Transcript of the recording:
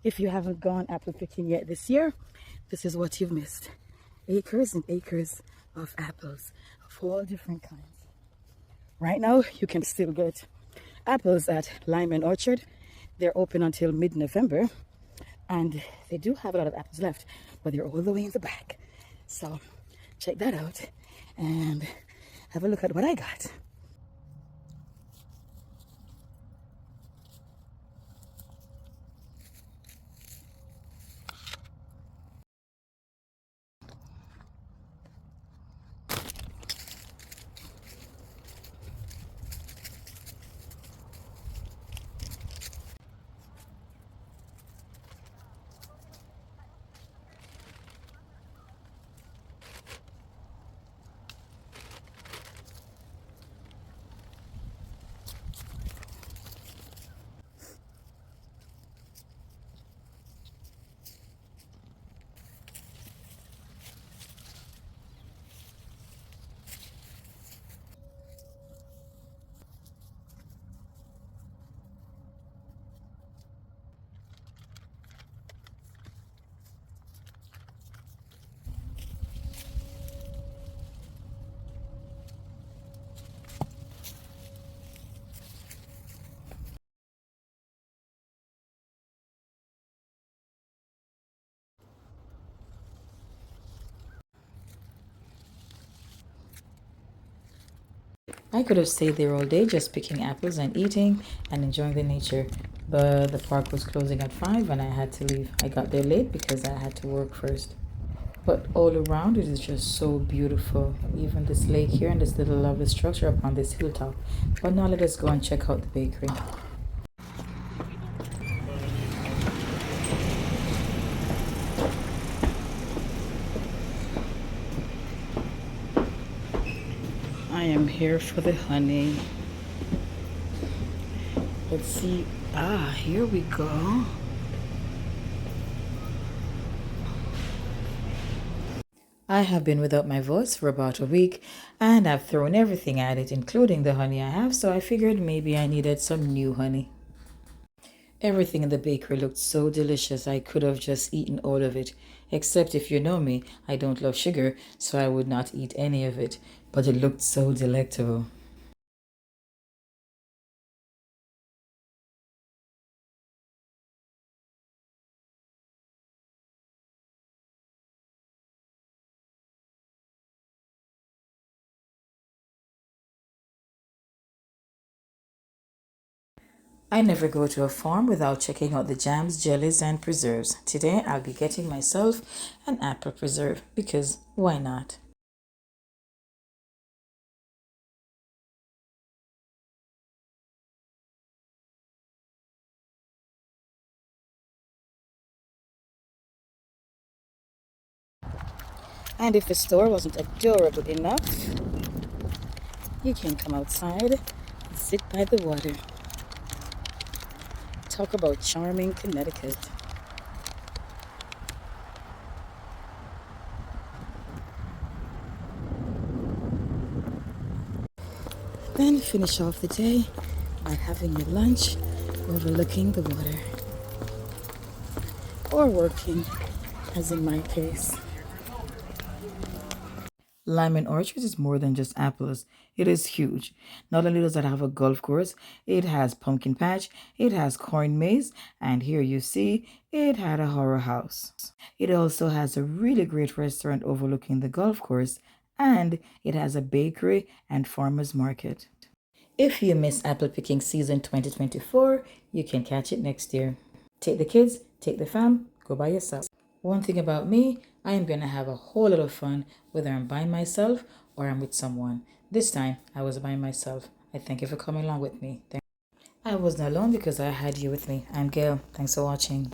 If you haven't gone apple picking yet this year, this is what you've missed. Acres and acres of apples of all different kinds. Right now, you can still get apples at Lyman Orchard. They're open until mid-November, and they do have a lot of apples left, but they're all the way in the back. So check that out and have a look at what I got. I could have stayed there all day just picking apples and eating and enjoying the nature, but the park was closing at 5 and I had to leave. I got there late because I had to work first. But all around it is just so beautiful. Even this lake here and this little lovely structure up on this hilltop. But now let us go and check out the bakery. I am here for the honey. Let's see. Here we go. I have been without my voice for about a week and I've thrown everything at it, including the honey I have, so I figured maybe I needed some new honey. Everything in the bakery looked so delicious I could have just eaten all of it. Except if you know me, I don't love sugar, so I would not eat any of it. But it looked so delectable. I never go to a farm without checking out the jams, jellies, and preserves. Today I'll be getting myself an apple preserve because why not? And if the store wasn't adorable enough, you can come outside and sit by the water. Talk about charming Connecticut. Then finish off the day by having your lunch overlooking the water. Or working, as in my case. Lyman Orchard is more than just apples. It is huge. Not only does it have a golf course, it has pumpkin patch, it has corn maze, and here you see it had a horror house. It also has a really great restaurant overlooking the golf course, and it has a bakery and farmers market. If you miss apple picking season 2024, you can catch it next year. Take the kids, take the fam, go by yourself. One thing about me, I am going to have a whole lot of fun whether I'm by myself or I'm with someone. This time, I was by myself. I thank you for coming along with me. I wasn't alone because I had you with me. I'm Gail. Thanks for watching.